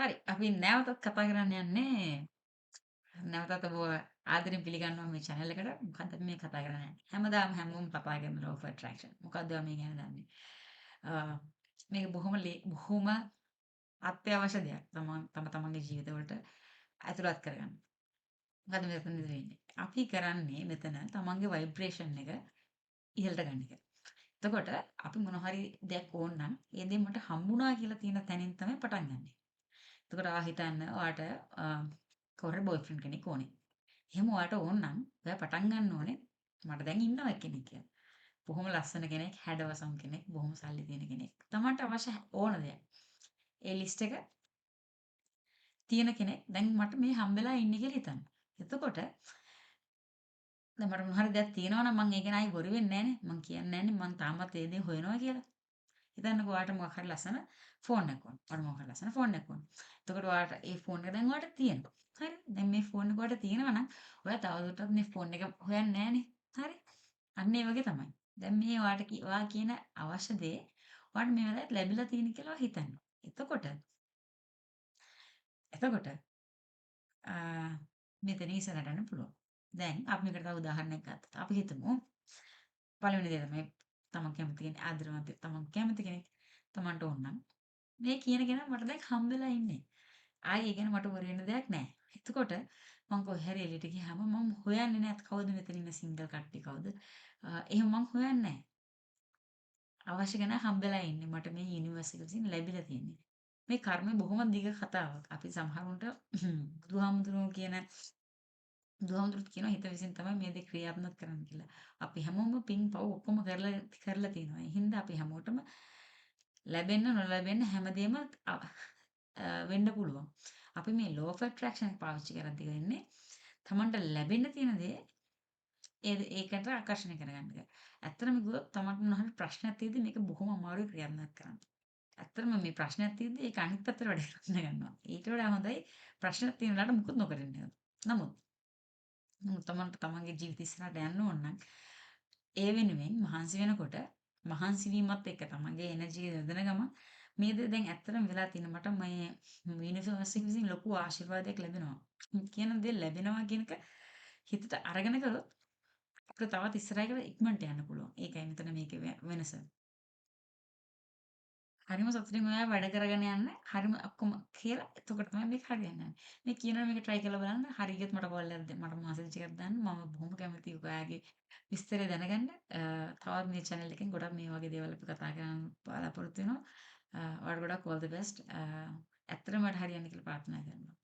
හරි. අපි නැවතත් කතා කරන්න යන්නේ නැවතත් ඔබ ආදරෙන් පිළිගන්නවා මේ channel එකට. මොකද්ද අපි මේ කතා කරන්නේ? හැමදාම හැමෝම කතා කරන law of attraction. මොකද්ද මේ ගැන දන්නේ? අ මේක බොහොම අත්‍යවශ්‍ය දෙයක්. තමන්ගේ ජීවිතවලට ඇතුළත් කරගන්න. මොකද මෙතනදි වෙන්නේ? අපි කරන්නේ මෙතන තමන්ගේ vibration එක ඉහළට ගන්න එක. එතකොට අපි මොන හරි දෙයක් ඕන නම් ඒ දේ මට හම්බුණා කියලා තියෙන තැනින් තමයි පටන් ගන්නෙ. එතකොට හිතන්න ඔයාට කවුරු හරි බොයිෆ්‍රෙන්ඩ් කෙනෙක් ඕනේ. එහෙම ඔයාට ඕන නම් ඔයා පටන් ගන්න ඕනේ මට දැන් ඉන්නවා කෙනෙක් කියලා. බොහොම ලස්සන කෙනෙක්, හැඩවසම් කෙනෙක්, බොහොම සල්ලි තියෙන කෙනෙක්. තමන්ට අවශ්‍ය ඕන දෙයක්. ඒ ලිස්ට් එක තියෙන කෙනෙක් දැන් මට මේ හම්බෙලා ඉන්නේ කියලා හිතන්න. එතකොට දැන් මට මොන හරි දෙයක් තියෙනවා නම් මම ඒක නයි බොරු වෙන්නේ නැහනේ. මම කියන්නේ නැහනේ මම තාමත් ඒ දේ හොයනවා කියලා. හිතන්නකෝ ඔයාට මොකක් හරි ලස්සන ෆෝන් එකක් ඕන. ඔයාට මොකක් හරි ලස්සන ෆෝන් එකක් ඕන. එතකොට ඔයාට ඒ ෆෝන් එක දැන් ඔයාට තියෙනවා. හරි. දැන් මේ ෆෝන් එක ඔයාට තියෙනවා නම් ඔයා තවදුරටත් මේ ෆෝන් එක හොයන්නේ නැහනේ. හරි. අන්න ඒ වගේ තමයි. දැන් මේ ඔයා කියන අවශ්‍ය දේ ඔයාට මේ වෙලාවට ලැබිලා තියෙන කියලා ඔයා හිතන්න. එතකොට අ මෙතන ඉස්සරහට යන්න පුළුවන්. දැන් අපි මේකට තව උදාහරණයක් ගත්තොත් අපි හිතමු පළවෙනි දේ තමයි තමන් කැමති කෙනෙක් ආදරවන්ත තමන් කැමති කෙනෙක් තමන්ට ඕන නම් මේ කියන කෙනා මට දැන් හම්බෙලා ඉන්නේ. ආයේ ඒ ගැන මට worry වෙන්න දෙයක් නැහැ. එතකොට මං කොහේ හරි එළියට ගියාම මම හොයන්නේ නැහැ කවුද මෙතන ඉන්න සිංගල් කට්ටිය කවුද. එහෙම මං හොයන්නේ නැහැ. අවශ්‍ය කෙනා හම්බෙලා ඉන්නේ. මට මේ යුනිවර්ස් එක විසින් ලැබිලා තියෙන්නේ. මේ කර්මය බොහොම දිග කතාවක්. අපි සමහරුන්ට බුදුහාමුදුරුවෝ කියන බුදුහාමුදුරුවෝත් කියනවා හිත විසින් තමයි මේ දේ ක්‍රියාත්මක කරන්න කියලා. අපි හැමෝම පින් පව් ඔක්කොම කරලා තියෙනවා. ඒ හින්දා අපි හැමෝටම ලැබෙන්න නොලැබෙන්න හැමදේම වෙන්න පුළුවන්. අපි මේ law of attraction එක පාවිච්චි කරද්දී වෙන්නේ තමන්ට ලැබෙන්න තියෙන දේ ඒකට ආකර්ෂණය කරගන්න එක. ඇත්තටම කිව්වොත් තමන්ට මොන හරි ප්‍රශ්නයක් තියෙද්දි මේක බොහොම අමාරුයි ක්‍රියාත්මක කරන්න. ඇත්තටම මේ ප්‍රශ්නයක් තියෙද්දි ඒක අනිත් පැත්තට වැඩ කරන්න ගන්නවා. ඊට වඩා හොඳයි ප්‍රශ්නයක් තියෙන වෙලාවට මුකුත් නොකර ඉන්න එක. නමුත් තමන්ට තමන්ගේ ජීවිතය ඉස්සරහට යන්න ඕන නම් ඒ වෙනුවෙන් මහන්සි වෙනකොට මහන්සි වීමත් එක්ක තමන්ගේ එනර්ජි එක යොදන ගමන් මේ දේ දැන් ඇත්තටම වෙලා තියෙන මට මේ යුනිවර්ස් එක විසින් ලොකු ආශිර්වාදයක් ලැබෙනවා. කියන දේ ලැබෙනවා කියන එක හිතට අරගෙන කළොත් අපිට තවත් ඉස්සරහකට ඉක්මනට යන්න පුළුවන්. ඒකයි මෙතන මේකේ වෙනස. හරිම සතුටින් ඔයා වැඩ කරගෙන යන්න. හරිම ඔක්කොම කියලා එතකොට තමයි මේක හරියන්නේ. මේ කියනවා මේක try කරලා බලන්න. හරි ගියොත් මට call එකක් දෙන්න. මට message එකක් දාන්න. මම බොහොම කැමතියි ඔයාගේ විස්තරය දැනගන්න. තවත් මේ channel එකෙන් ගොඩක් මේ වගේ දේවල් අපි කතා කරන්න බලාපොරොත්තු වෙනවා. ඔයාලට ගොඩක් all the best. ඇත්තටම මට හරියන්න කියලා ප්‍රාර්ථනා කරනවා.